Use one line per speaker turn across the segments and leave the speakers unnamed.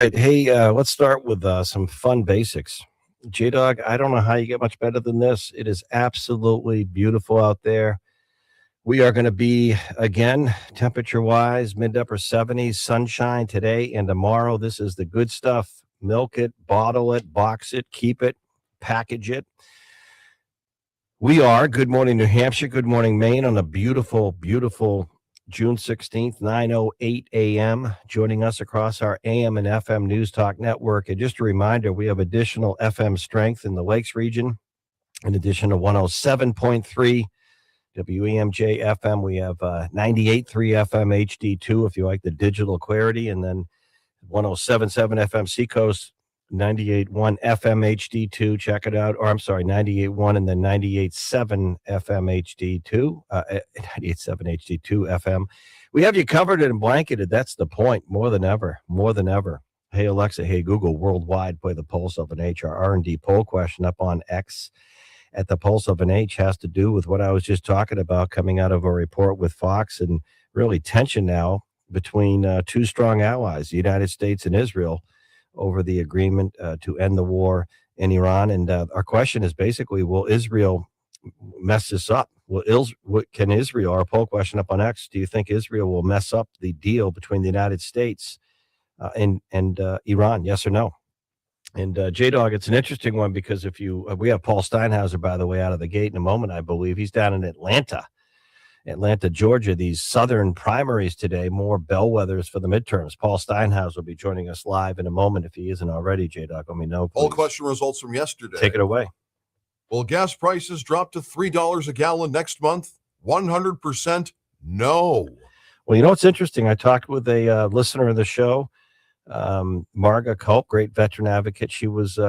Right. Hey, let's start with some fun basics. J Dog, I don't know how you get much better than this. It is absolutely beautiful out there. We are going to be, again, temperature wise, mid to upper 70s, sunshine today and tomorrow. This is the good stuff. Milk it, bottle it, box it, keep it, package it. We are Good Morning New Hampshire, Good Morning Maine on a beautiful, beautiful June 16th, 9:08 a.m. Joining us across our AM and FM News Talk network. And just a reminder, we have additional FM strength in the Lakes region. In addition to 107.3 WEMJ FM, we have 98.3 FM HD2 if you like the digital clarity, and then 107.7 FM Seacoast, 98.1 FM HD2. Check it out. Or I'm sorry, 98.1 and then 98.7 FM HD2, 98.7 HD2 FM. We have you covered and blanketed. That's the point. More than ever. More than ever. Hey, Alexa. Hey, Google. Worldwide, play the Pulse of an H. Our R&D poll question up on X at the Pulse of an H has to do with what I was just talking about coming out of a report with Fox, and really tension now between two strong allies, the United States and Israel, over the agreement to end the war in Iran. And our question is basically, will Israel mess this up? Can Israel, our poll question up on X, do you think Israel will mess up the deal between the United States and Iran? Yes or no? And J-Dog, it's an interesting one because we have Paul Steinhauser, by the way, out of the gate in a moment, I believe. He's down in Atlanta, Georgia, these southern primaries today, more bellwethers for the midterms. Paul Steinhauser will be joining us live in a moment if he isn't already. J-Dog, let me know, please.
Poll question results from yesterday.
Take it away.
Will gas prices drop to $3 a gallon next month? 100% no.
Well, you know what's interesting? I talked with a listener of the show, Marga Culp, great veteran advocate. She was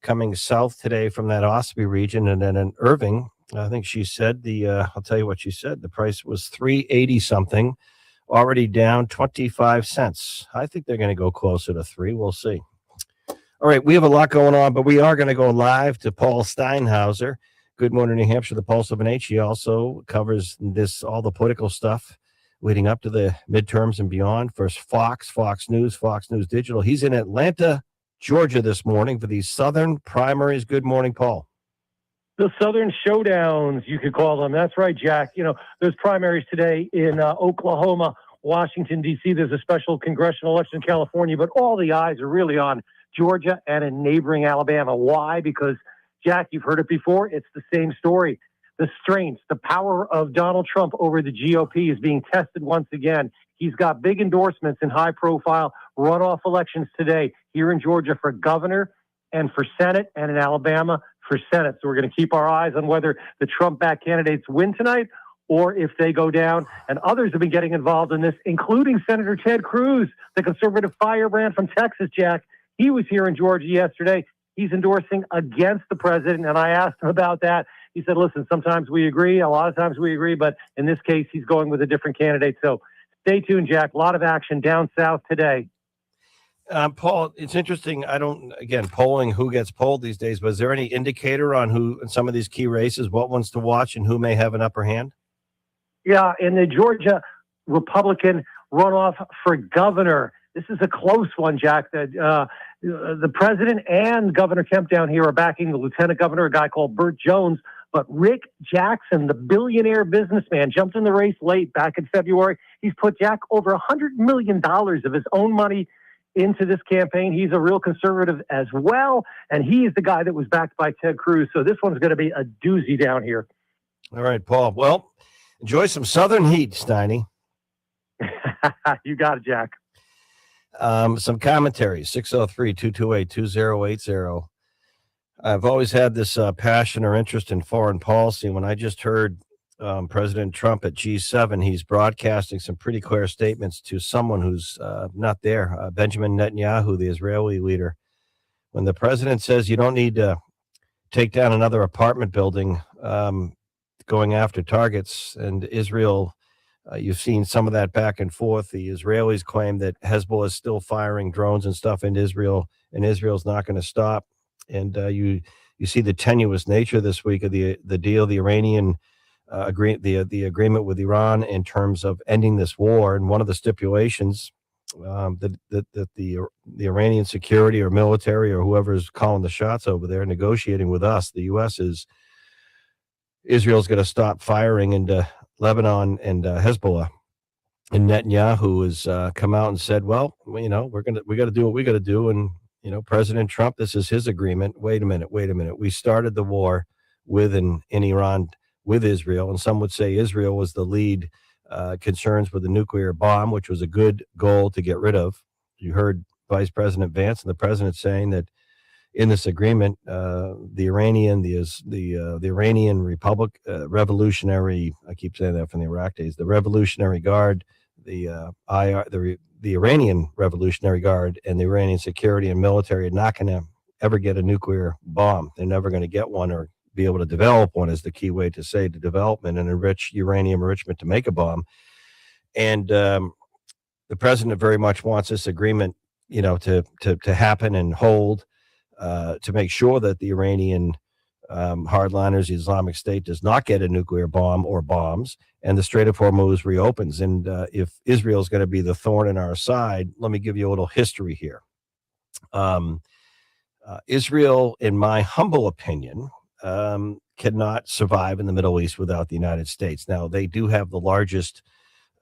coming south today from that Ossipee region, and then in Irving, I think she said I'll tell you what she said. The price was $3.80 something, already down 25 cents. I think they're going to go closer to $3. We'll see. All right, we have a lot going on, but we are going to go live to Paul Steinhauser. Good Morning New Hampshire, the Pulse of an H. He also covers all the political stuff leading up to the midterms and beyond. First, Fox News, Fox News Digital. He's in Atlanta, Georgia this morning for these southern primaries. Good morning, Paul.
The Southern Showdowns, you could call them. That's right, Jack. You know, there's primaries today in Oklahoma, Washington, D.C. There's a special congressional election in California, but all the eyes are really on Georgia and in neighboring Alabama. Why? Because, Jack, you've heard it before. It's the same story. The strength, the power of Donald Trump over the GOP is being tested once again. He's got big endorsements in high-profile runoff elections today here in Georgia for governor and for Senate, and in Alabama for Senate. So we're going to keep our eyes on whether the Trump-backed candidates win tonight or if they go down. And others have been getting involved in this, including Senator Ted Cruz, the conservative firebrand from Texas, Jack. He was here in Georgia yesterday. He's endorsing against the president, and I asked him about that. He said, listen, sometimes we agree, a lot of times we agree, but in this case, he's going with a different candidate. So stay tuned, Jack. A lot of action down south today.
Paul, it's interesting. Polling, who gets polled these days, but is there any indicator on who in some of these key races, what ones to watch and who may have an upper hand?
Yeah, in the Georgia Republican runoff for governor, this is a close one, Jack. The president and Governor Kemp down here are backing the lieutenant governor, a guy called Burt Jones. But Rick Jackson, the billionaire businessman, jumped in the race late back in February. He's put, Jack, over $100 million of his own money into this campaign. He's a real conservative as well, and he is the guy that was backed by Ted Cruz. So this one's going to be a doozy down here.
All right, Paul. Well, enjoy some southern heat, Steiny.
You got it, Jack.
Some commentary, 603-228-2080. I've always had this passion or interest in foreign policy. When I just heard President Trump at G7, he's broadcasting some pretty clear statements to someone who's not there, Benjamin Netanyahu, the Israeli leader. When the president says you don't need to take down another apartment building going after targets, and Israel, you've seen some of that back and forth. The Israelis claim that Hezbollah is still firing drones and stuff in Israel, and Israel's not going to stop. And you see the tenuous nature this week of the deal, the Iranian the agreement with Iran in terms of ending this war. And one of the stipulations that the Iranian security or military or whoever is calling the shots over there negotiating with us, the U.S. Israel's going to stop firing into Lebanon and Hezbollah. And Netanyahu has come out and said, well, we got to do what we got to do. And, President Trump, this is his agreement. Wait a minute. We started the war in Iran with Israel. And some would say Israel was the lead concerns with the nuclear bomb, which was a good goal to get rid of. You heard Vice President Vance and the president saying that in this agreement, the Iranian Republic Revolutionary, I keep saying that from the Iraq days, the Revolutionary Guard, the Iranian Revolutionary Guard, and the Iranian security and military are not going to ever get a nuclear bomb. They're never going to get one or be able to develop one, is the key way to say the development and enrich uranium enrichment to make a bomb. And the president very much wants this agreement, to happen and hold, to make sure that the Iranian hardliners, the Islamic State, does not get a nuclear bomb or bombs, and the Strait of Hormuz reopens. And if Israel is going to be the thorn in our side, let me give you a little history here. Israel, in my humble opinion, cannot survive in the Middle East without the United States. Now, they do have the largest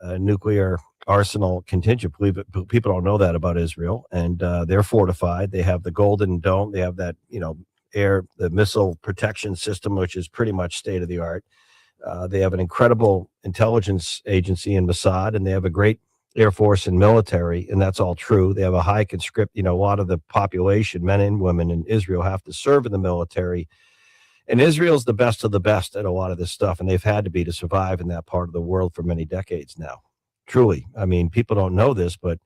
nuclear arsenal contingent. People don't know that about Israel, and they're fortified. They have the Golden Dome. They have that, the missile protection system, which is pretty much state of the art. They have an incredible intelligence agency in Mossad, and they have a great Air Force and military, and that's all true. They have a high conscript, a lot of the population, men and women in Israel, have to serve in the military. And Israel's the best of the best at a lot of this stuff, and they've had to be to survive in that part of the world for many decades now. Truly. I mean, people don't know this, but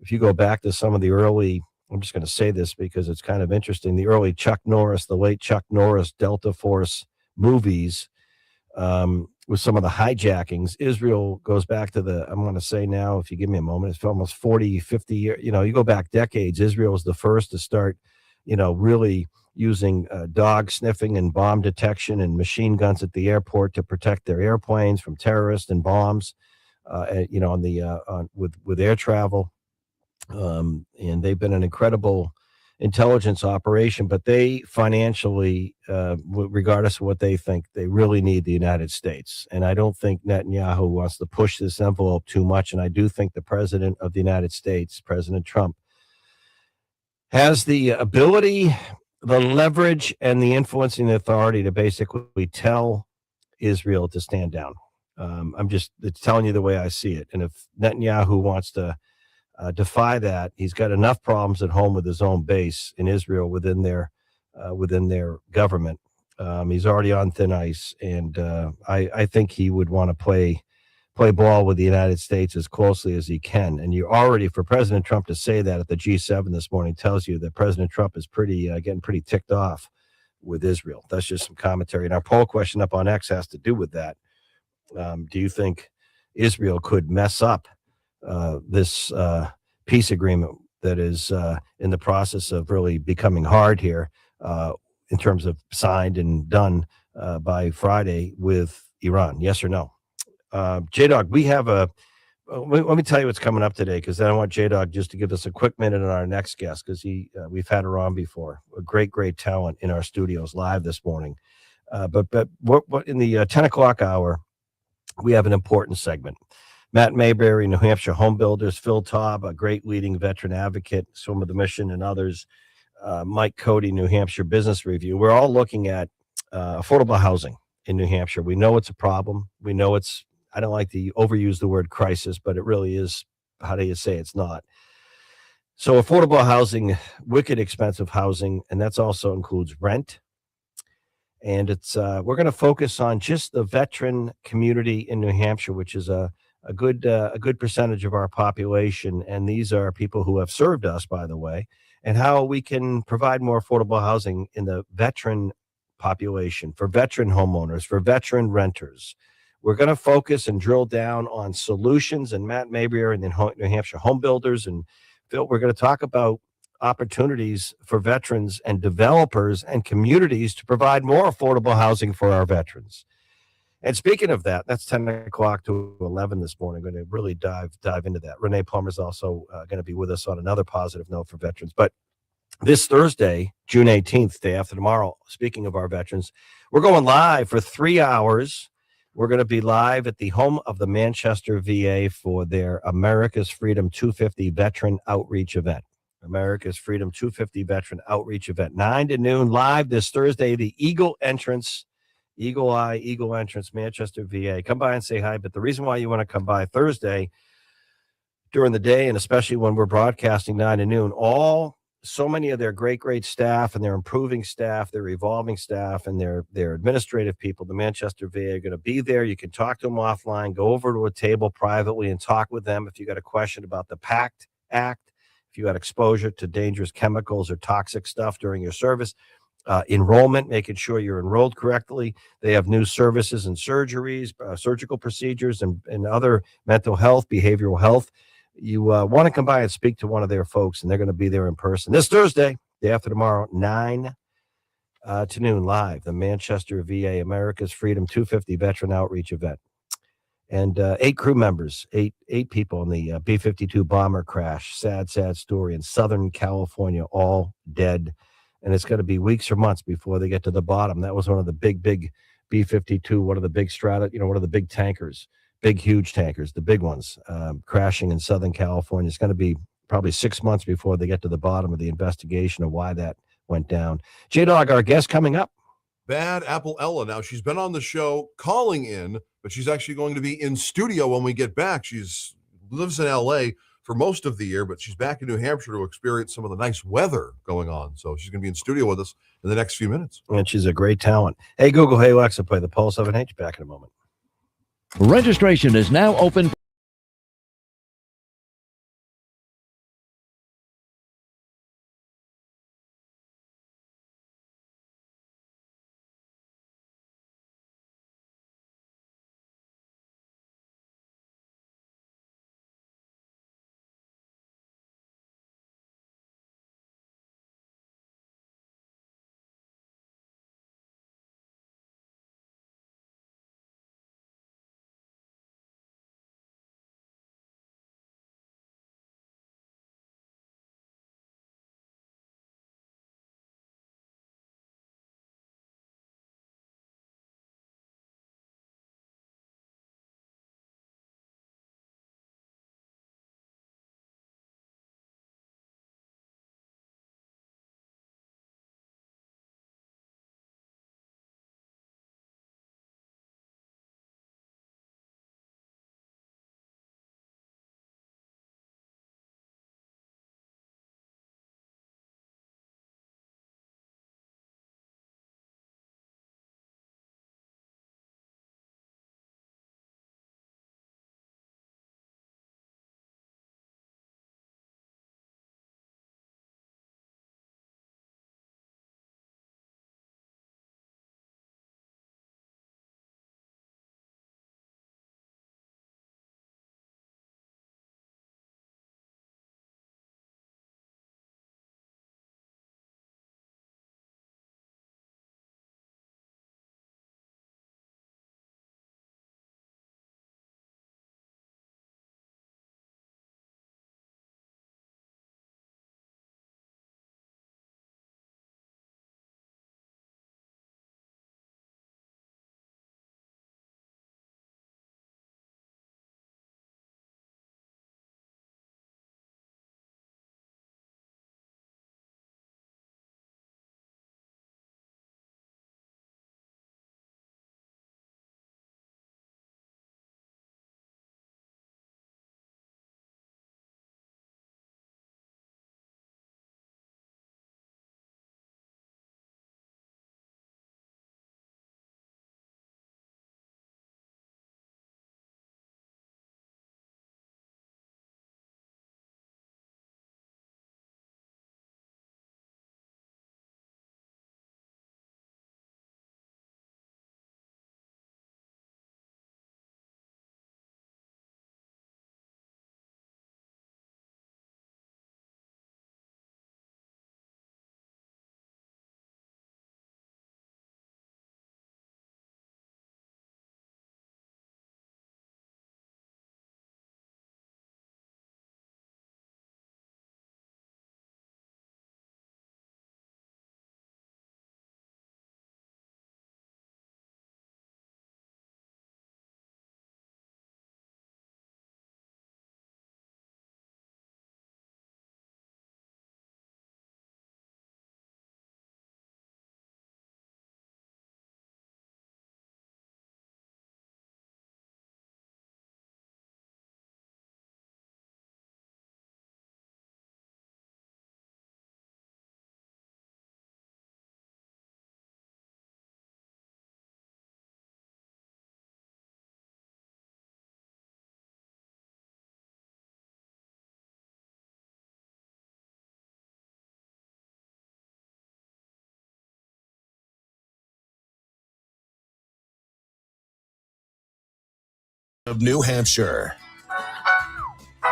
if you go back to some of the early, I'm just going to say this because it's kind of interesting, the early Chuck Norris, the late Chuck Norris Delta Force movies, with some of the hijackings, Israel goes back to I'm going to say now, if you give me a moment, it's almost 40, 50 years, you go back decades. Israel was the first to start, really using dog sniffing and bomb detection and machine guns at the airport to protect their airplanes from terrorists and bombs, with air travel. And they've been an incredible intelligence operation, but they financially, regardless of what they think, they really need the United States. And I don't think Netanyahu wants to push this envelope too much. And I do think the president of the United States, President Trump, has the ability, the leverage, and the influencing authority to basically tell Israel to stand down. It's telling you the way I see it. And if Netanyahu wants to defy that, he's got enough problems at home with his own base in Israel within their government. He's already on thin ice, and I think he would want to play ball with the United States as closely as he can. And you already, for President Trump to say that at the G7 this morning, tells you that President Trump is getting pretty ticked off with Israel. That's just some commentary. And our poll question up on X has to do with that. Do you think Israel could mess up this peace agreement that is in the process of really becoming hard here in terms of signed and done by Friday with Iran? Yes or no? J-Dog, we have let me tell you what's coming up today, because then I want J-Dog just to give us a quick minute on our next guest, because we've had her on before. A great talent in our studios live this morning. But what in the 10 o'clock hour, we have an important segment. Matt Mayberry, New Hampshire Home Builders, Phil Taub, a great leading veteran advocate, Swim of the Mission, and others, Mike Cody, New Hampshire Business Review. We're all looking at affordable housing in New Hampshire. We know it's a problem. We know I don't like to overuse the word crisis, but it really is. How do you say it's not? So affordable housing, wicked expensive housing, and that's also includes rent. And we're going to focus on just the veteran community in New Hampshire, which is a good percentage of our population. And these are people who have served us, by the way, and how we can provide more affordable housing in the veteran population, for veteran homeowners, for veteran renters. We're going to focus and drill down on solutions, and Matt Mayberry and the New Hampshire Home Builders and Phil, we're going to talk about opportunities for veterans and developers and communities to provide more affordable housing for our veterans. And speaking of that, that's 10 o'clock to 11 this morning. Going to really dive into that. Renee Plummer's also going to be with us on another positive note for veterans. But this Thursday, June 18th, day after tomorrow, speaking of our veterans, we're going live for 3 hours. We're going to be live at the home of the Manchester VA for their America's Freedom 250 Veteran Outreach event. America's Freedom 250 Veteran Outreach event, 9 to noon, live this Thursday, the Eagle Entrance, Eagle Eye, Eagle Entrance, Manchester VA. Come by and say hi. But the reason why you want to come by Thursday during the day, and especially when we're broadcasting 9 to noon, so many of their great staff and their improving staff, their evolving staff, and their administrative people, the Manchester VA, are going to be there. You can talk to them offline, go over to a table privately and talk with them if you got a question about the PACT Act, if you had exposure to dangerous chemicals or toxic stuff during your service, enrollment, making sure you're enrolled correctly. They have new services and surgeries, surgical procedures, and other mental health, behavioral health. You want to come by and speak to one of their folks, and they're going to be there in person this Thursday, day after tomorrow, 9 to noon, live, the Manchester VA America's Freedom 250 Veteran Outreach event. And 8 crew members, eight people in the B-52 bomber crash, sad story in Southern California, all dead. And it's going to be weeks or months before they get to the bottom. That was one of the big B-52, one of the big one of the big tankers. Big, huge tankers, the big ones, crashing in Southern California. It's going to be probably 6 months before they get to the bottom of the investigation of why that went down. J-Dog, our guest coming up.
Bad Apple Ella. Now, she's been on the show calling in, but she's actually going to be in studio when we get back. She's lives in L.A. for most of the year, but she's back in New Hampshire to experience some of the nice weather going on. So she's going to be in studio with us in the next few minutes.
And she's a great talent. Hey, Google, hey, Alexa, play the Pulse 7H. Back in a moment.
Registration is now open
of New Hampshire.
You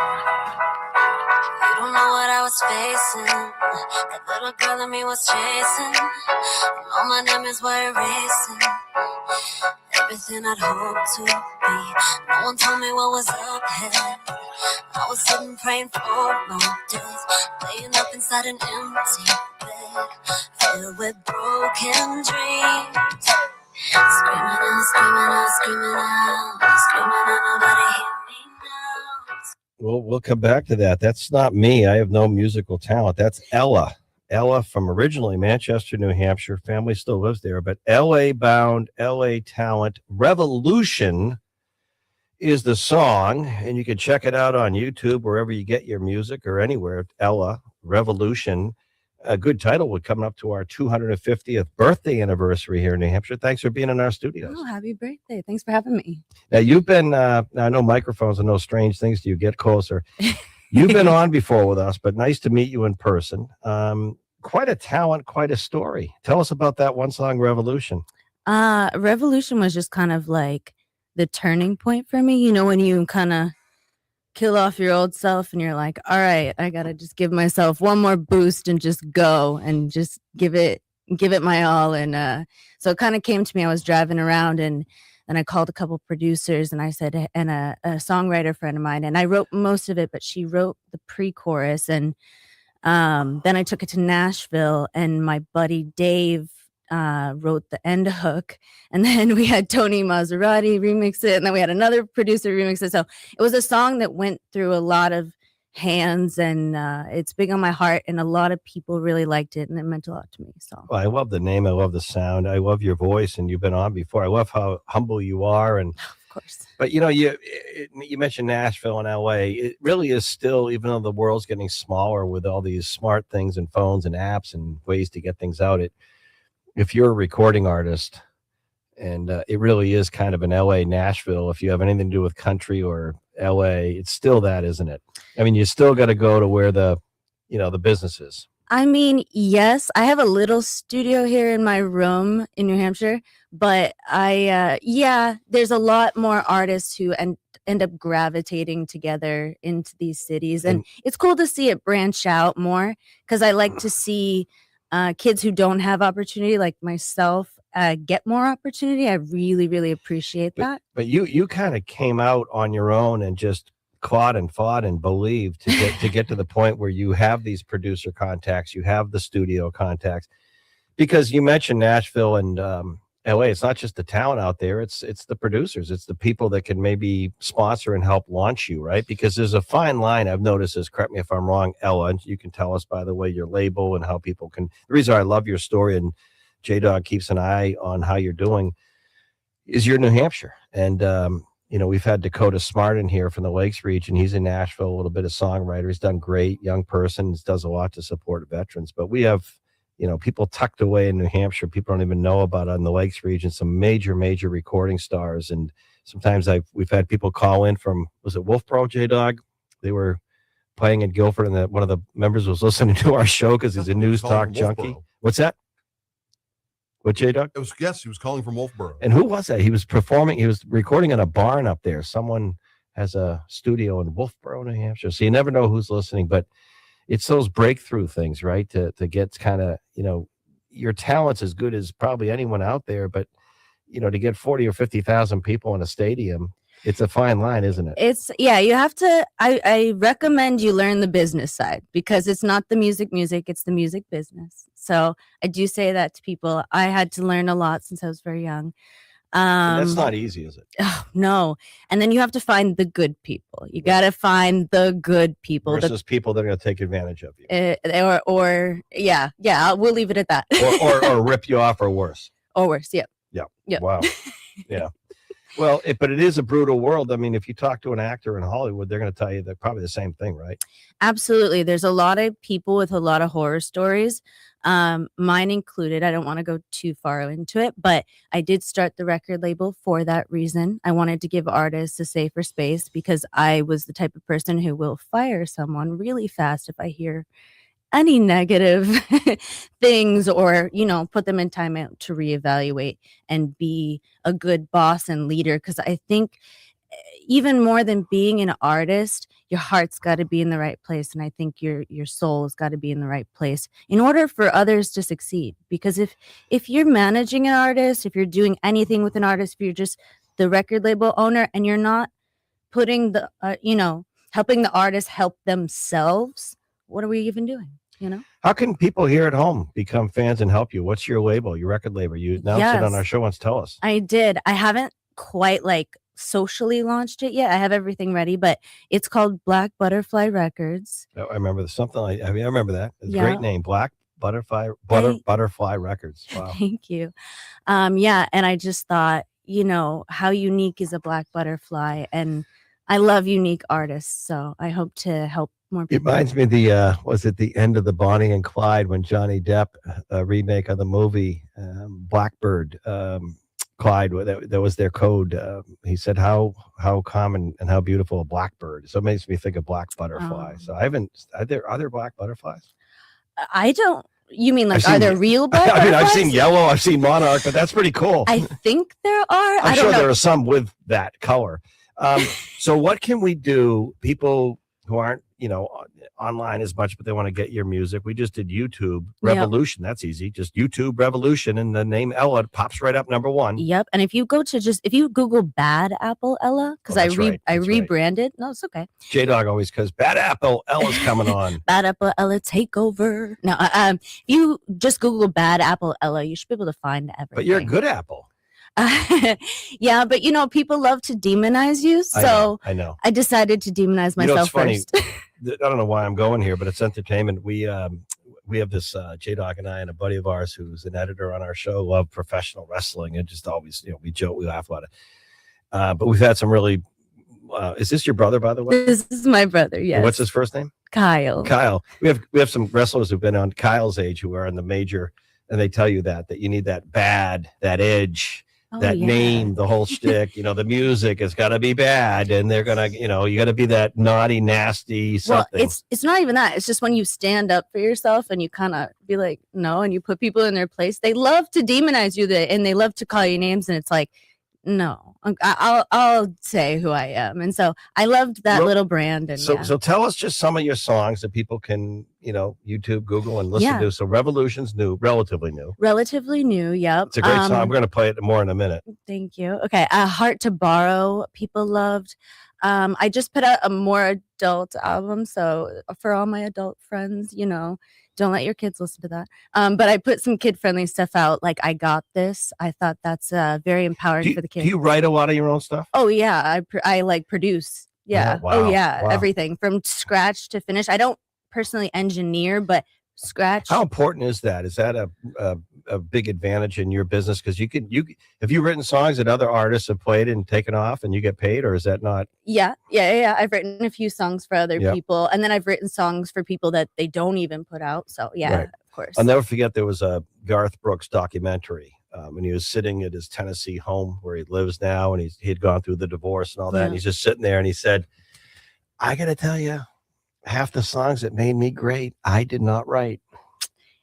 don't know what I was facing. That little girl in me was chasing. And all my nightmares were erasing. Everything I'd hoped to be. No one told me what was up ahead. I was sitting praying for long days. Laying up inside an empty bed. Filled with broken dreams. Screaming out, screaming out, screaming out. Screaming out, nobody hear me now.
We'll come back to that. That's not me. I have no musical talent. That's Ella. Ella from originally Manchester, New Hampshire. Family still lives there, but LA bound, LA talent. Revolution is the song, and you can check it out on YouTube, wherever you get your music or anywhere. Ella, Revolution. A good title. We're coming up to our 250th birthday anniversary here in New Hampshire. Thanks for being in our studios.
Oh, happy birthday. Thanks for having me.
Now, you've been, I know microphones are no strange things to you. Get closer. You've been on before with us, but nice to meet you in person. Quite a talent, quite a story. Tell us about that one song, Revolution.
Revolution was just kind of like the turning point for me. You know, when you kind of kill off your old self and you're like, all right, I got to just give myself one more boost and just go and just give it my all. And so it kind of came to me. I was driving around and I called a couple producers and I said, and a songwriter friend of mine, and I wrote most of it, but she wrote the pre-chorus. And then I took it to Nashville and my buddy Dave wrote the end hook, and then we had Tony Maserati remix it, and then we had another producer remix it. So it was a song that went through a lot of hands, and it's big on my heart, and a lot of people really liked it, and it meant a lot to me. So
Well, I love the name. I love the sound. I love your voice, and you've been on before. I love how humble you are. And
of course,
but you know, you mentioned Nashville and LA. It really is still, even though the world's getting smaller with all these smart things and phones and apps and ways to get things out, if you're a recording artist, and it really is kind of an LA Nashville, if you have anything to do with country or LA, it's still that, isn't it? I mean, you still got to go to where the business is.
I mean, yes, I have a little studio here in my room in New Hampshire, but there's a lot more artists who end up gravitating together into these cities, and it's cool to see it branch out more, because I like to see kids who don't have opportunity like myself get more opportunity. I really, really appreciate that.
But you kind of came out on your own and just clawed and fought and believed to get to the point where you have these producer contacts, you have the studio contacts, because you mentioned Nashville and LA. It's not just the talent out there, it's the producers, it's the people that can maybe sponsor and help launch you, right? Because there's a fine line I've noticed, is, correct me if I'm wrong, Ella, and you can tell us, by the way, your label and how people can. The reason I love your story, and J-Dog keeps an eye on how you're doing, is you're in New Hampshire. And we've had Dakota Smart in here from the Lakes region. He's in Nashville, a little bit of songwriter. He's done great, young person, does a lot to support veterans. But we have people tucked away in New Hampshire, people don't even know about in the Lakes region, some major recording stars. And sometimes we've had people call in from, was it Wolfboro, J-Dog? They were playing in Guilford, and one of the members was listening to our show because he's a news talk junkie. What's that? What, J-Dog?
He was calling from Wolfboro.
And who was that? He was recording in a barn up there. Someone has a studio in Wolfboro, New Hampshire. So you never know who's listening, but it's those breakthrough things, right? To get kind of, your talent's as good as probably anyone out there, but to get 40 or 50,000 people in a stadium, it's a fine line, isn't it?
You have to, I recommend you learn the business side, because it's not the music, it's the music business. So I do say that to people. I had to learn a lot since I was very young.
And that's not easy, is it?
Oh, no. And then you have to find the good people. You got to find the good people.
Versus people that are going to take advantage of you.
We'll leave it at that.
or rip you off, or worse.
Or worse, yep.
Yeah. Wow. Yeah. Well, but it is a brutal world. I mean, if you talk to an actor in Hollywood, they're going to tell you they're probably the same thing, right?
Absolutely. There's a lot of people with a lot of horror stories, mine included. I don't want to go too far into it, but I did start the record label for that reason. I wanted to give artists a safer space, because I was the type of person who will fire someone really fast if I hear any negative things, or put them in timeout to reevaluate and be a good boss and leader. Because I think even more than being an artist, your heart's got to be in the right place, and I think your soul has got to be in the right place in order for others to succeed. Because if you're managing an artist, if you're doing anything with an artist, if you're just the record label owner and you're not putting the helping the artist help themselves, what are we even doing?
How can people here at home become fans and help you? What's your label, your record label? You announced it on
Yes.
our show once. Tell us.
I did. I haven't quite socially launched it yet. I have everything ready, but it's called Black Butterfly Records.
I remember something like, I remember that. It's a
Yeah.
great name, Black Butterfly Butterfly Records. Wow.
Thank you. Yeah, and I just thought, how unique is a black butterfly, and I love unique artists, so I hope to help more
It
people.
reminds me of was it the end of the Bonnie and Clyde when Johnny Depp remake of the movie Blackbird, Clyde, that was their code. He said how common and how beautiful a blackbird. So it makes me think of black butterfly.
Oh.
So I haven't. Are there black butterflies?
I don't. You mean
I've
are
seen-
there real black
I mean, I've seen
butterflies?
yellow, I've seen monarch, but that's pretty cool.
I think there are. I
I'm
don't
sure
know.
there are some with that color. So what can we do? People who aren't, online as much, but they want to get your music. We just did YouTube
Yep.
Revolution. That's easy. Just YouTube Revolution, and the name Ella pops right up number one.
Yep. And if you Google Bad Apple Ella, because
Oh, that's right.
I
That's right.
rebranded. No, it's okay.
J Dog always goes, Bad Apple Ella's coming on.
Bad Apple Ella takeover. No, if you just Google Bad Apple Ella, you should be able to find everything.
But you're a good Apple.
Yeah, but people love to demonize you, so
I know.
I decided to demonize
You know,
myself
it's funny.
first.
I don't know why I'm going here, but it's entertainment. We have this J Dog and I and a buddy of ours who's an editor on our show, love professional wrestling, and just always, we joke, we laugh about it. But we've had some really. Is this your brother, by the way?
This is my brother. Yes.
What's his first name?
Kyle?
Kyle. We have some wrestlers who've been on Kyle's age who are in the major, and they tell you that you need that edge.
Oh,
That
yeah.
name, the whole shtick, the music has got to be bad, and they're gonna, you got to be that naughty, nasty something.
Well, it's not even that. It's just when you stand up for yourself and you kind of be like, no, and you put people in their place. They love to demonize you, and they love to call you names, and it's like, no, I'll say who I am. And so I loved that
Well,
little brand. And
so tell us just some of your songs that people can, YouTube, Google, and listen
Yeah.
to. So Revolution's new, relatively new.
relatively new. Yep.
It's a great song. I'm going to play it more in a minute.
Thank you. Okay. Heart to Borrow, people loved. I just put out a more adult album. So for all my adult friends, don't let your kids listen to that. But I put some kid friendly stuff out. Like I Got This. I thought that's very empowering for the
Do
kids.
you write a lot of your own stuff?
Oh yeah. I produce. Yeah.
wow,
Oh yeah.
wow.
Everything from scratch to finish. I don't personally engineer, but scratch.
How important is that? Is that a big advantage in your business? Because have you written songs that other artists have played and taken off and you get paid, or is that not?
Yeah. I've written a few songs for other
Yep.
people, and then I've written songs for people that they don't even put out. So yeah,
Right.
of course.
I'll never forget there was a Garth Brooks documentary when he was sitting at his Tennessee home where he lives now, and he had gone through the divorce and all that.
Yeah.
And he's just sitting there and he said, I got to tell you, half the songs that made me great, I did not write.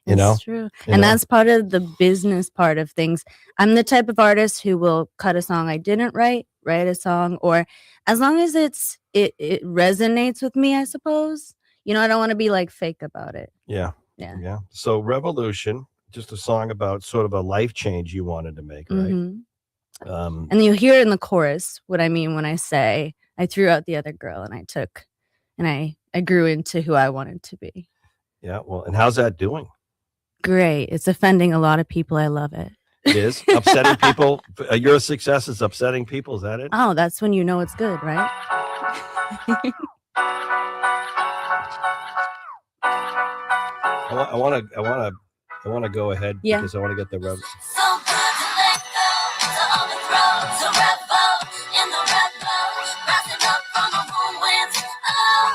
That's true.
You
And
know?
that's part of the business part of things. I'm the type of artist who will cut a song I didn't write a song, or as long as it resonates with me, I suppose. I don't want to be fake about it.
Yeah.
Yeah.
Yeah. So Revolution, just a song about sort of a life change you wanted to make, right?
Mhm.
Um,
And you'll hear in the chorus what I mean when I say I threw out the other girl and I grew into who I wanted to be.
yeah. Well, and how's that doing?
Great. It's offending a lot of people. I love it.
It is upsetting people. Your success is upsetting people. Is that it?
Oh, that's when you know it's good, right?
I want to go ahead
Yeah.
because I want to get the rev.
So good to let go, to overthrow, to revel in the rebel, rising up from the ruins. Oh,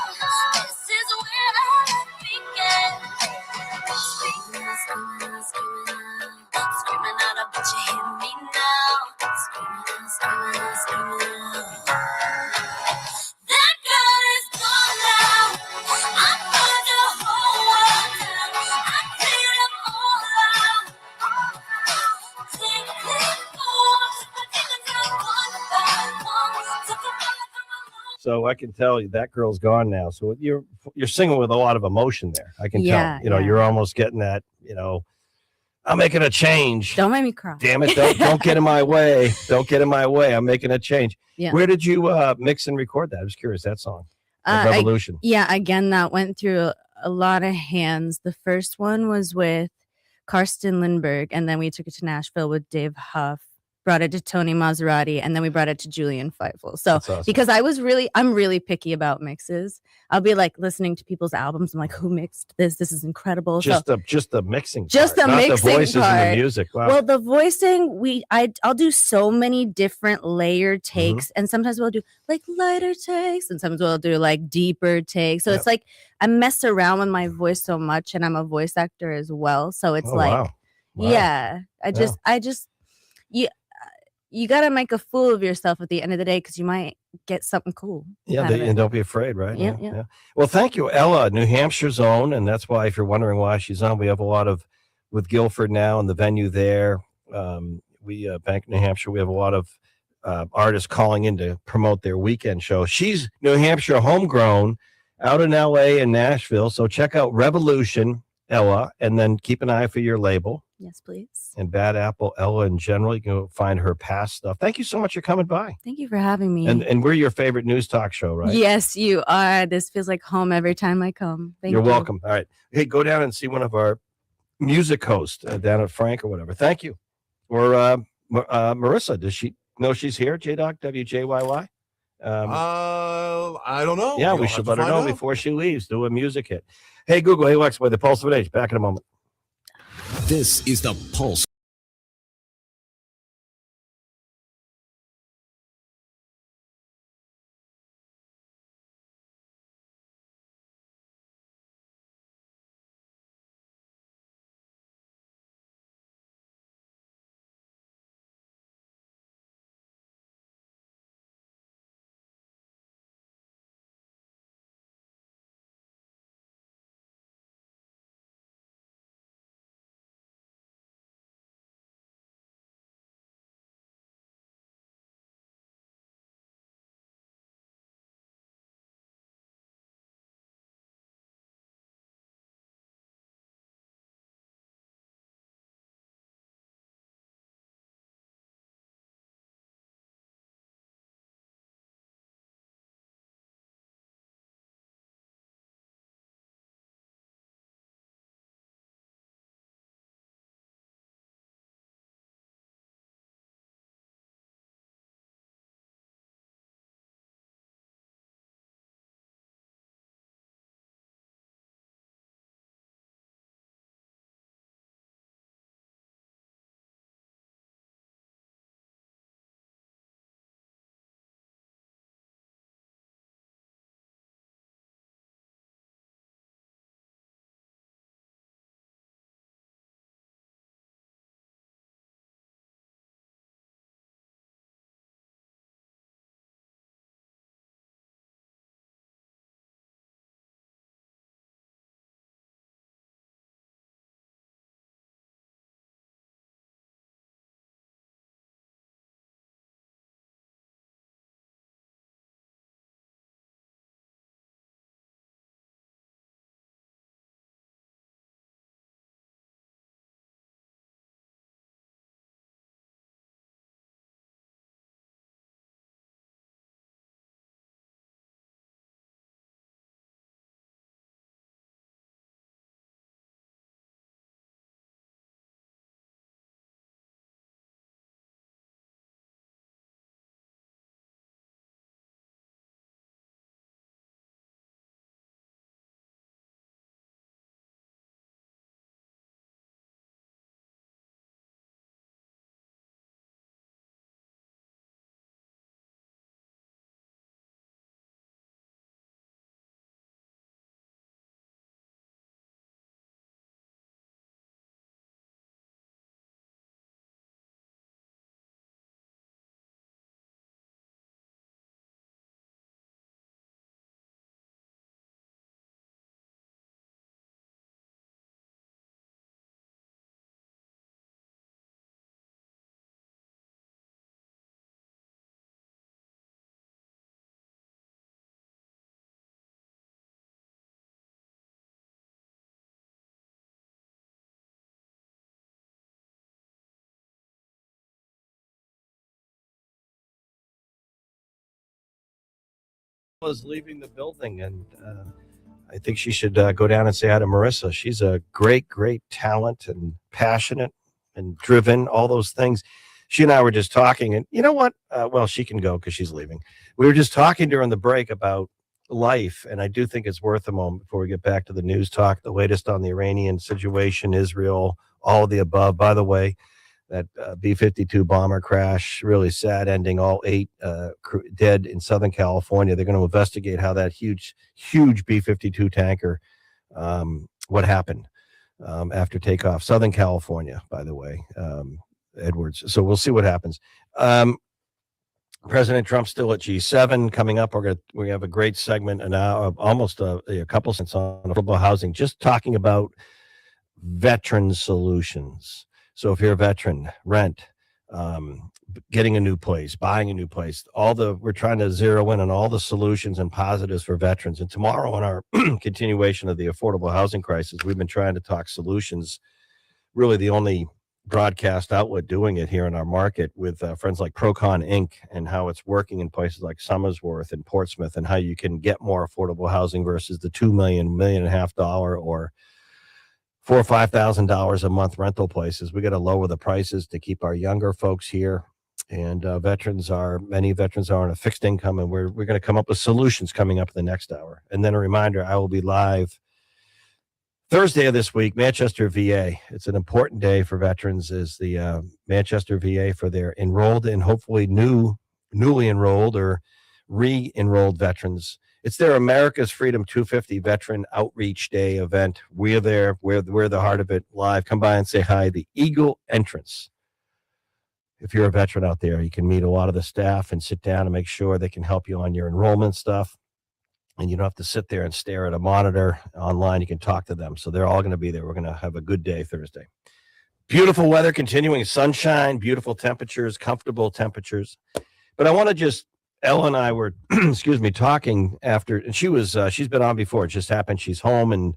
this is where I begin. Screaming out, screaming out, I bet you hear me now. Screaming out. That girl is gone now. I burned the whole world down. I cleared them all out.
So I can tell you that girl's gone now. So you're singing with a lot of emotion there. I can
Yeah,
tell. You know,
yeah.
you're almost getting that. You know, I'm making a change.
Don't make me cry.
Damn it! Don't get in my way. Don't get in my way. I'm making a change.
Yeah.
Where did you mix and record that? I was curious. That song, Revolution.
Again, that went through a lot of hands. The first one was with Karsten Lindberg, and then we took it to Nashville with Dave Huff, brought it to Tony Maserati, and then we brought it to Julian Feifel. So
That's awesome.
because I'm really picky about mixes. I'll be like listening to people's albums. I'm like, who mixed this? This is incredible.
Just the mixing.
Just
part,
the
not
mixing
the voices and
part.
the music. Wow.
Well, the voicing, I'll do so many different layered takes, and sometimes we'll do like lighter takes, and sometimes we'll do like deeper takes. So
Yep.
it's like I mess around with my voice so much, and I'm a voice actor as well. So it's
wow.
yeah, you got to make a fool of yourself at the end of the day because you might get something cool.
Yeah,
out of
and
it.
don't be afraid, right?
Yeah.
Well, thank you, Ella, New Hampshire's own, and that's why if you're wondering why she's on, we have a lot of with Guilford now and the venue there. We Bank New Hampshire. We have a lot of artists calling in to promote their weekend show. She's New Hampshire homegrown, out in L.A. and Nashville. So check out Revolution, Ella, and then keep an eye for your label.
Yes, please.
And Bad Apple Ella in general. You can go find her past stuff. Thank you so much for coming by.
Thank you for having me.
And we're your favorite news talk show, right?
Yes, you are. This feels like home every time I come. Thank you.
You're welcome. All right. Hey, go down and see one of our music hosts down at Frank or whatever. Thank you. Or Marissa, does she know she's here? J-Doc, WJYY?
I don't know.
Yeah,
You'll
we
have
should
to
let her
find
know
out.
before she leaves. Do a music hit. Hey, Google. Hey, Alexa, the Pulse of an Age. Back in a moment.
This is the Pulse.
is leaving the building, and I think she should go down and say hi to Marissa. She's a great, great talent and passionate and driven, all those things. She and I were just talking, and you know what? Well, she can go because she's leaving. We were just talking during the break about life, and I do think it's worth a moment before we get back to the news talk, the latest on the Iranian situation, Israel, all of the above. By the way, that B-52 bomber crash, really sad ending, all 8 dead in Southern California. They're going to investigate how that huge B-52 tanker, what happened after takeoff. Southern California, by the way, Edwards. So we'll see what happens. President Trump's still at G7 coming up. We have a great segment and now almost a couple cents on affordable housing, just talking about veteran solutions. So if you're a veteran, rent, getting a new place, buying a new place, we're trying to zero in on all the solutions and positives for veterans. And tomorrow on our continuation of the affordable housing crisis, we've been trying to talk solutions, really the only broadcast outlet doing it here in our market with friends like Procon Inc. and how it's working in places like Somersworth and Portsmouth and how you can get more affordable housing versus the $2 million, $1.5 million or $4,000 or $5,000 a month rental places. We got to lower the prices to keep our younger folks here. And many veterans are on a fixed income, and we're going to come up with solutions coming up in the next hour. And then a reminder, I will be live Thursday of this week, Manchester VA. It's an important day for veterans, is the Manchester VA for their enrolled and hopefully newly enrolled or re-enrolled veterans. It's their America's Freedom 250 Veteran Outreach Day event. We're there. We're the heart of it live. Come by and say hi. The Eagle Entrance. If you're a veteran out there, you can meet a lot of the staff and sit down and make sure they can help you on your enrollment stuff. And you don't have to sit there and stare at a monitor online. You can talk to them. So they're all going to be there. We're going to have a good day Thursday. Beautiful weather continuing, sunshine, beautiful temperatures, comfortable temperatures. But I want to just, Ella and I were, talking after, and she's been on before. It just happened. She's home, and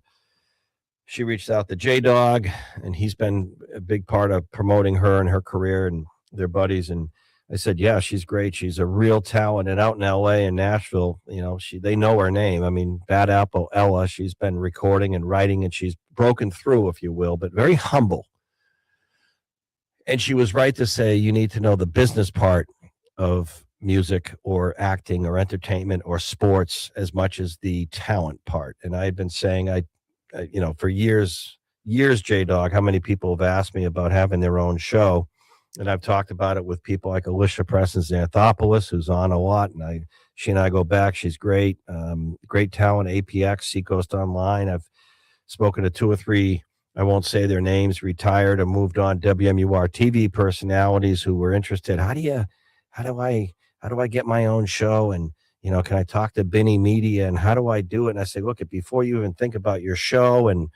she reached out to J-Dog, and he's been a big part of promoting her and her career and their buddies. And I said, yeah, she's great. She's a real talent. And out in LA and Nashville, they know her name. I mean, Bad Apple Ella, she's been recording and writing, and she's broken through, if you will, but very humble. And she was right to say, you need to know the business part of music or acting or entertainment or sports as much as the talent part. And I had been saying, I for years, J-Dog, how many people have asked me about having their own show. And I've talked about it with people like Alicia Preston-Xanthopoulos, who's on a lot. And she and I go back. She's great, great talent, APX, Seacoast Online. I've spoken to 2 or 3, I won't say their names, retired or moved on WMUR TV personalities who were interested. How do I get my own show? And, can I talk to Binny Media, and how do I do it? And I say, look, before you even think about your show, and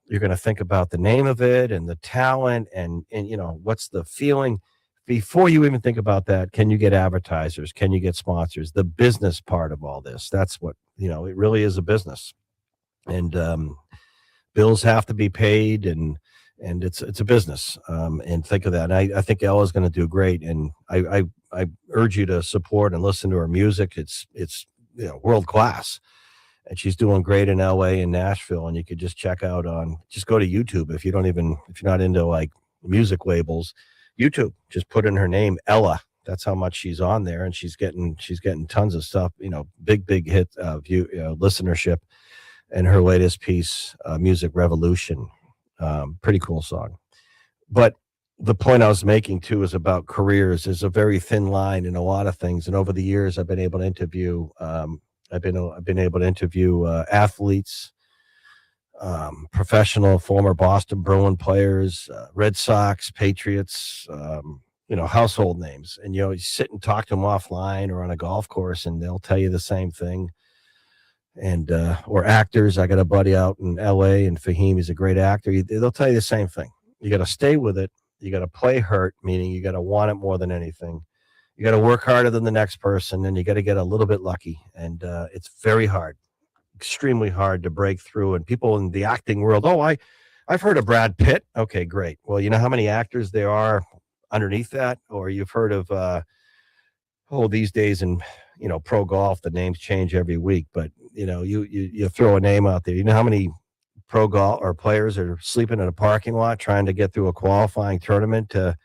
you're going to think about the name of it and the talent and what's the feeling before you even think about that. Can you get advertisers? Can you get sponsors? The business part of all this, that's what, it really is a business, and bills have to be paid, and it's a business. And think of that. And I think Ella's going to do great. And I urge you to support and listen to her music. It's world class. And she's doing great in LA and Nashville. And you could just check out just go to YouTube. If you're not into like music labels, YouTube, just put in her name, Ella. That's how much she's on there. And she's getting tons of stuff, big hit listenership. And her latest piece, Music Revolution, pretty cool song. But the point I was making too is about careers. There's a very thin line in a lot of things. And over the years, I've been able to interview, athletes, professional, former Boston Bruin players, Red Sox, Patriots, household names. And, you sit and talk to them offline or on a golf course, and they'll tell you the same thing. And, or actors. I got a buddy out in LA, and Fahim, he's a great actor. They'll tell you the same thing. You got to stay with it. You got to play hurt, meaning you got to want it more than anything. You got to work harder than the next person, and you got to get a little bit lucky. And it's very hard, extremely hard to break through. And people in the acting world, I've heard of Brad Pitt. Okay, great. Well, you know how many actors there are underneath that? Or you've heard of, these days in pro golf, the names change every week, but you throw a name out there. You know how many pro golf or players are sleeping in a parking lot trying to get through a qualifying tournament to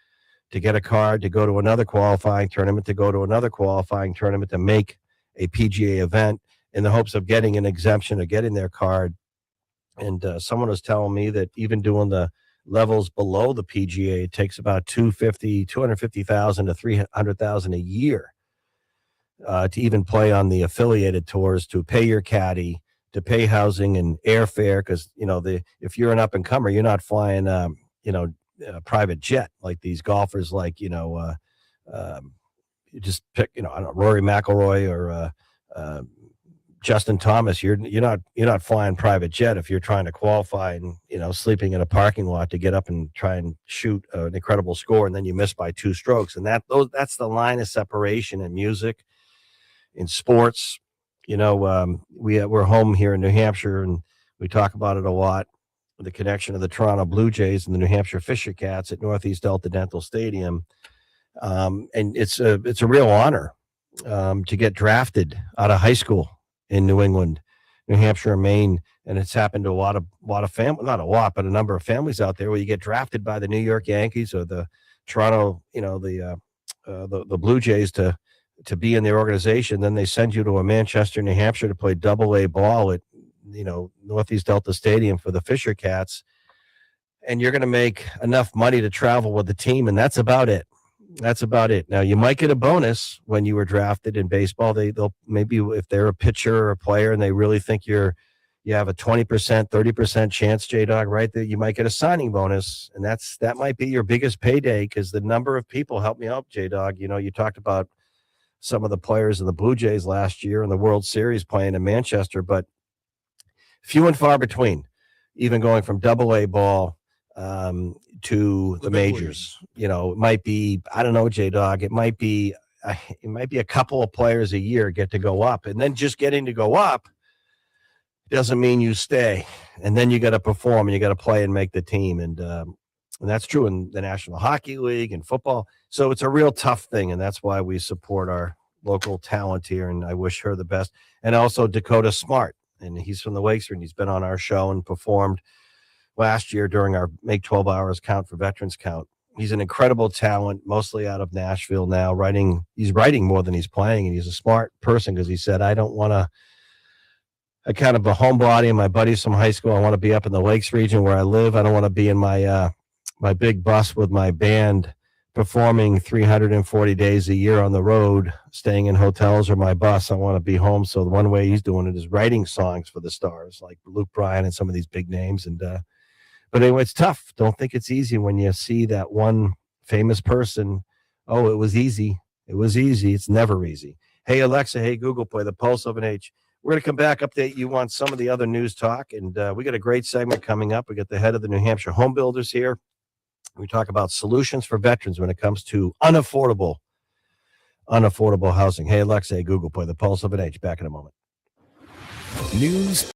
get a card to go to another qualifying tournament to go to another qualifying tournament to make a PGA event in the hopes of getting an exemption or getting their card. And someone was telling me that even doing the levels below the PGA, it takes about 250,000 to 300,000 a year to even play on the affiliated tours, to pay your caddy, to pay housing and airfare. Because if you're an up and comer, you're not flying a private jet like these golfers, like you just pick I don't know, Rory McIlroy or Justin Thomas. You're not flying private jet if you're trying to qualify and sleeping in a parking lot to get up and try and shoot an incredible score, and then you miss by 2 strokes. And that's the line of separation in music, in sports. We're home here in New Hampshire, and we talk about it a lot. The connection of the Toronto Blue Jays and the New Hampshire Fisher Cats at Northeast Delta Dental Stadium, and it's a real honor to get drafted out of high school in New England, New Hampshire, and Maine. And it's happened to a lot of families, not a lot, but a number of families out there where you get drafted by the New York Yankees or the Toronto, the Blue Jays to be in their organization. Then they send you to a Manchester, New Hampshire to play AA ball at, Northeast Delta Stadium for the Fisher Cats. And you're going to make enough money to travel with the team. And that's about it. That's about it. Now, you might get a bonus when you were drafted in baseball. They'll maybe, if they're a pitcher or a player and they really think you have a 20%, 30% chance, J-Dog, right, that you might get a signing bonus. And that might be your biggest payday, because the number of people, help me out, J-Dog. You talked about some of the players in the Blue Jays last year in the World Series playing in Manchester, but few and far between, even going from AA ball to the majors. It might be, I don't know, J-Dog, it might be a couple of players a year get to go up, and then just getting to go up doesn't mean you stay. And then you got to perform and you got to play and make the team. And that's true in the National Hockey League and football. So it's a real tough thing. And that's why we support our local talent here. And I wish her the best. And also Dakota Smart. And he's from the Wakes, and he's been on our show and performed last year during our Make 12 Hours Count for Veterans Count. He's an incredible talent, mostly out of Nashville now. He's writing more than he's playing, and he's a smart person, because he said, I kind of a homebody, and my buddies from high school, I want to be up in the Lakes region where I live. I don't want to be in my my big bus with my band performing 340 days a year on the road, staying in hotels, or my bus. I want to be home. So the one way he's doing it is writing songs for the stars, like Luke Bryan and some of these big names. And but anyway, it's tough. Don't think it's easy when you see that one famous person. Oh, it was easy. It was easy. It's never easy. Hey, Alexa. Hey, Google, play the Pulse of an H. We're going to come back, update you on some of the other news talk. And we got a great segment coming up. We got the head of the New Hampshire Home Builders here. We talk about solutions for veterans when it comes to unaffordable housing. Hey, Alexa, hey, Google, play the Pulse of an H. Back in a moment.
News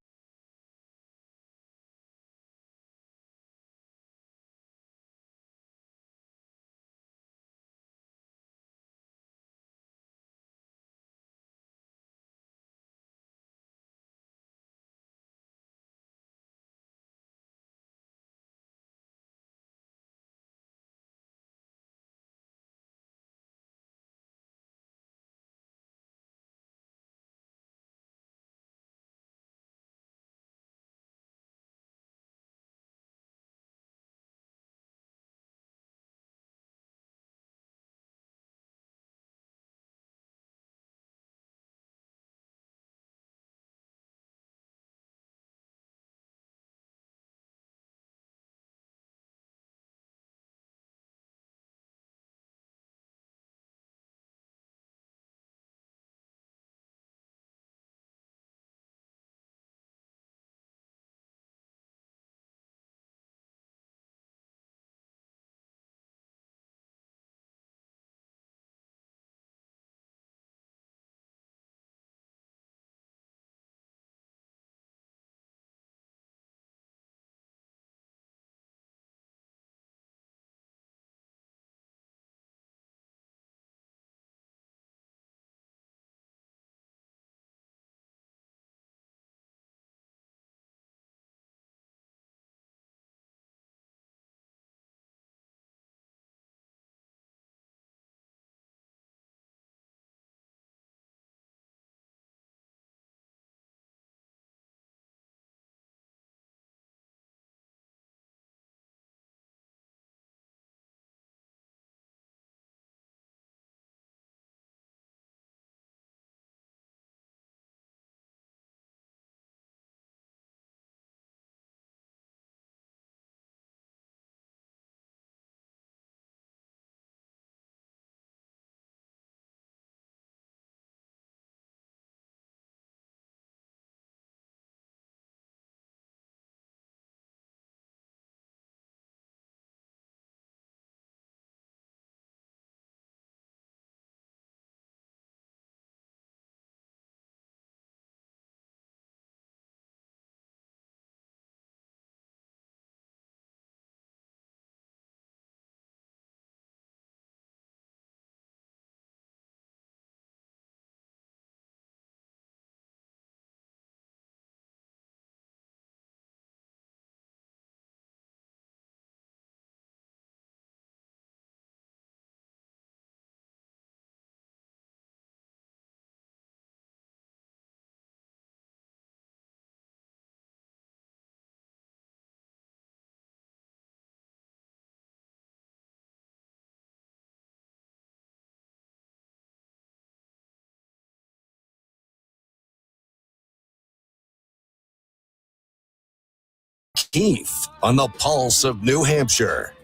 Keith on the Pulse of New Hampshire.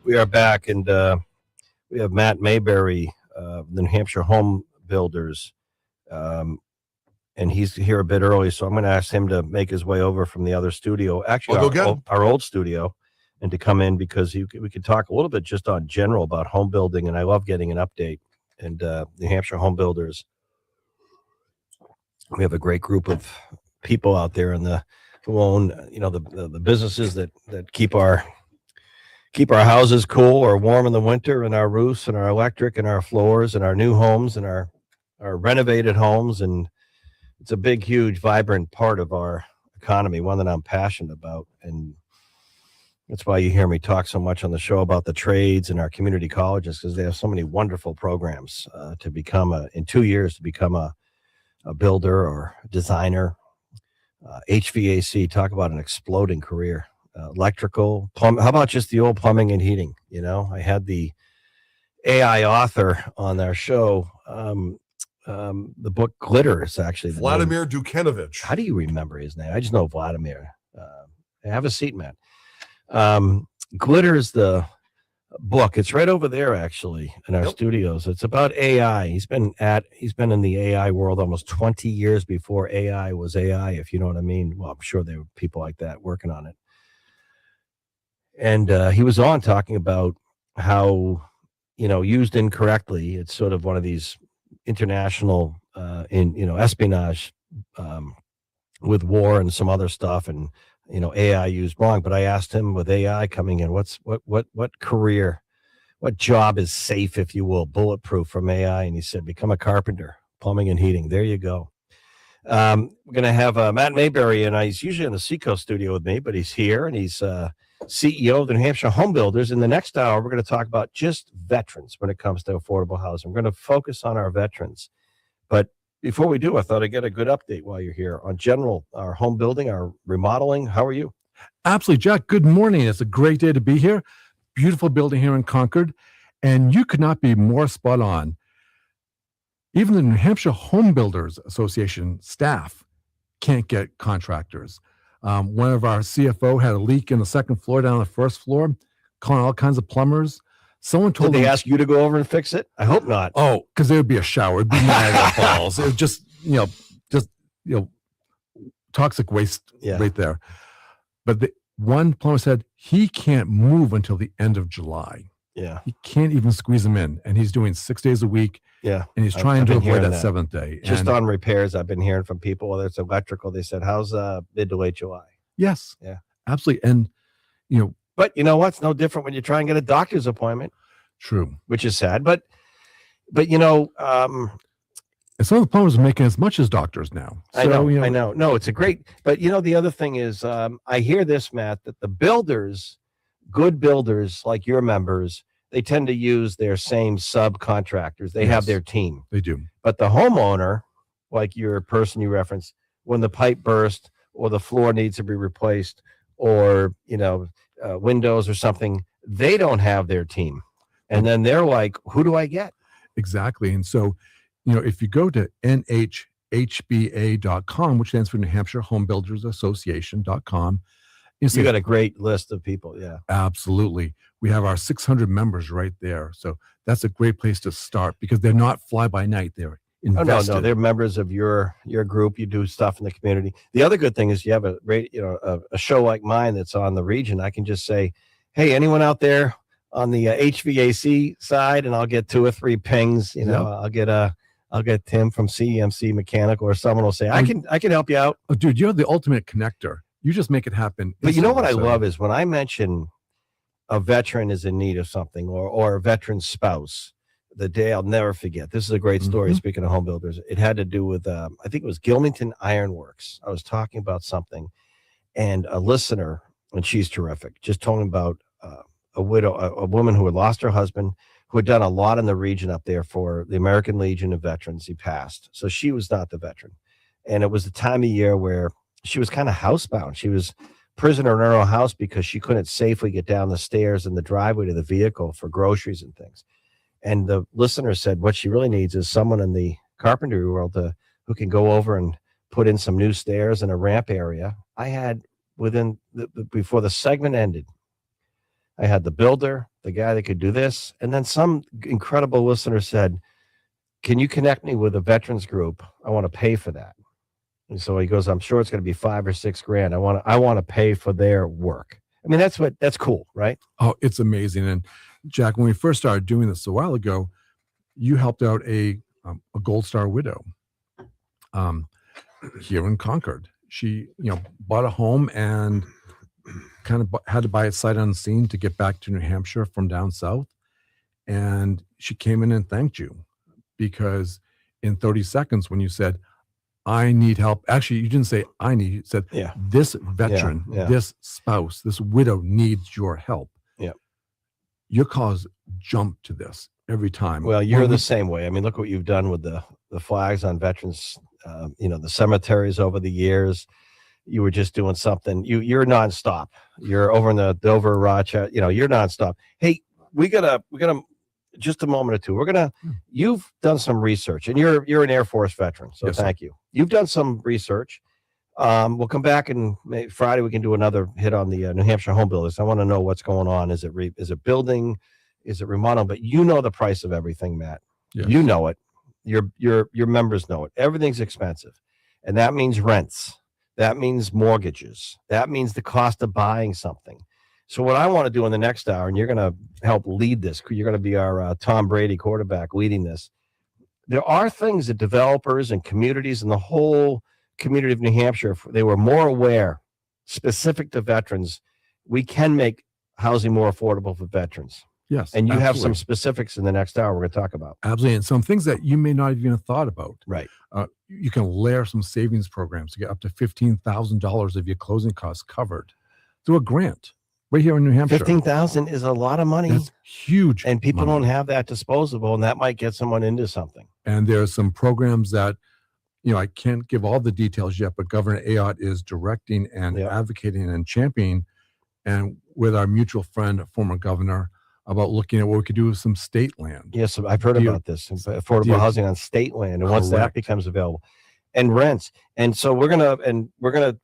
We are back, and we have Matt Mayberry, the New Hampshire Home Builders, and he's here a bit early, so I'm going to ask him to make his way over from the other studio, actually
I'll go get
our old studio, and to come in because we could talk a little bit just on general about home building, and I love getting an update. And New Hampshire Home Builders, we have a great group of people out there who own, the businesses that keep our houses cool or warm in the winter, and our roofs and our electric and our floors and our new homes and our renovated homes. And it's a big, huge, vibrant part of our economy, one that I'm passionate about. And that's why you hear me talk so much on the show about the trades and our community colleges, because they have so many wonderful programs to become in 2 years to become a builder or designer. HVAC, talk about an exploding career. Electrical, how about just the old plumbing and heating? I had the AI author on our show. The book Glitter is actually
Vladimir Dukanovich.
How do you remember his name? I just know Vladimir. Have a seat, Matt. Glitter is the book. It's right over there, actually, in our studios. It's about AI. He's been in the AI world almost 20 years before AI was AI, if you know what I mean. Well, I'm sure there were people like that working on it. And he was on talking about how, used incorrectly, it's sort of one of these international, espionage with war and some other stuff, and AI used wrong. But I asked him, with AI coming in, what career, what job is safe, if you will, bulletproof from AI? And he said, become a carpenter, plumbing and heating. There you go. We're going to have Matt Mayberry, and he's usually in the Seacoast studio with me, but he's here, and he's CEO of the New Hampshire Home Builders. In the next hour, we're going to talk about just veterans when it comes to affordable housing. We're going to focus on our veterans. But before we do, I thought I'd get a good update while you're here on general, our home building, our remodeling. How are you?
Absolutely, Jack. Good morning. It's a great day to be here. Beautiful building here in Concord. And you could not be more spot on. Even the New Hampshire Home Builders Association staff can't get contractors. One of our CFO had a leak in the second floor down on the first floor, calling all kinds of plumbers. Someone told
Did they ask you to go over and fix it? I hope not.
Oh, because there would be a shower. It'd be Niagara Falls. It would just toxic waste right there. But one plumber said he can't move until the end of July.
Yeah.
He can't even squeeze them in. And he's doing 6 days a week.
Yeah.
And he's trying to avoid that seventh day.
Just on repairs, I've been hearing from people, whether it's electrical, they said, how's mid to late July?
Yes.
Yeah.
Absolutely. And,
but you know what? It's no different when you try and get a doctor's appointment.
True.
Which is sad. But
and some of the plumbers are making as much as doctors now. So,
I know. No, it's a great, but the other thing is, I hear this, Matt, that the builders, good builders like your members, they tend to use their same subcontractors. They have their team.
They do.
But the homeowner, like your person you referenced, when the pipe burst or the floor needs to be replaced or, windows or something, they don't have their team. And then they're like, who do I get?
Exactly. And so, if you go to nhhba.com, which stands for New Hampshire Home Builders Association.com,
you got a great list of people. Yeah,
absolutely. We have our 600 members right there. So that's a great place to start because they're not fly by night. They're invested.
No, they're members of your group. You do stuff in the community. The other good thing is you have a show like mine that's on the region. I can just say, hey, anyone out there on the HVAC side, and I'll get 2 or 3 pings. I'll get Tim from CEMC Mechanical, or someone will say, I can help you out.
Oh, dude, you're the ultimate connector. You just make it happen.
But you know what I love is when I mention a veteran is in need of something, or a veteran's spouse, the day I'll never forget. This is a great story. Speaking of home builders, it had to do with, I think it was Gilmington Ironworks. I was talking about something, and a listener, and she's terrific, just talking about a widow, a woman who had lost her husband, who had done a lot in the region up there for the American Legion of Veterans. He passed. So she was not the veteran. And it was the time of year where she was kind of housebound. She was prisoner in her own house because she couldn't safely get down the stairs in the driveway to the vehicle for groceries and things. And the listener said what she really needs is someone in the carpentry world who can go over and put in some new stairs and a ramp area. I had before the segment ended. I had the builder, the guy that could do this, and then some incredible listener said, "Can you connect me with a veterans group? I want to pay for that." And so he goes, "I'm sure it's going to be $5 or $6 grand. I want to pay for their work." I mean, that's cool, right?
Oh, it's amazing. And Jack, when we first started doing this a while ago, you helped out a Gold Star widow here in Concord. She, bought a home and kind of had to buy it sight unseen to get back to New Hampshire from down south. And she came in and thanked you because in 30 seconds, when you said, "I need help," actually, you didn't say "I need," you said,
Yeah.
"This veteran,
Yeah.
this spouse, this widow needs your help."
Yeah.
Your calls jump to this every time.
Well, you're
When
the
we-
same way. I mean, look what you've done with the flags on veterans, the cemeteries over the years. You were just doing something. You're nonstop. You're over in the Dover, Rochester. You're nonstop. Hey, we gotta just a moment or two. You've done some research, and you're an Air Force veteran, so
Yes, sir.
thank you. You've done some research. We'll come back and maybe Friday we can do another hit on the New Hampshire home builders. I want to know what's going on. Is it building? Is it remodeling? But you know the price of everything, Matt.
Yes.
You know it. Your members know it. Everything's expensive, and that means rents. That means mortgages. That means the cost of buying something. So what I want to do in the next hour, and you're going to help lead this. You're going to be our Tom Brady quarterback leading this. There are things that developers and communities and the whole community of New Hampshire, if they were more aware, specific to veterans, we can make housing more affordable for veterans.
Yes.
And you have some
absolutely.
specifics in the next hour we're going to talk about.
Absolutely. And some things that you may not even have thought about.
Right.
You can layer some savings programs to get up to $15,000 of your closing costs covered through a grant right here in New Hampshire.
15,000 is a lot of money.
That's huge.
And people
money.
don't have that disposable, and that might get someone into something.
And there's some programs that, I can't give all the details yet, but Governor Ayotte is directing and
Yep.
advocating and championing, and with our mutual friend, former governor, about looking at what we could do with some state land.
Yes, I've heard
Do you-
about this affordable
do you-
housing on state land, and once that
Correct.
becomes available, and rents. And so we're gonna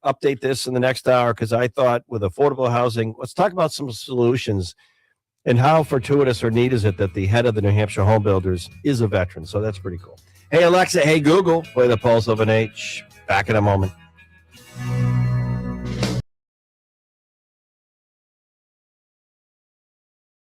update this in the next hour because I thought with affordable housing, let's talk about some solutions and how fortuitous or neat is it that the head of the New Hampshire Home Builders is a veteran. So that's pretty cool. Hey Alexa, hey Google, play the Pulse of an H. Back in a moment.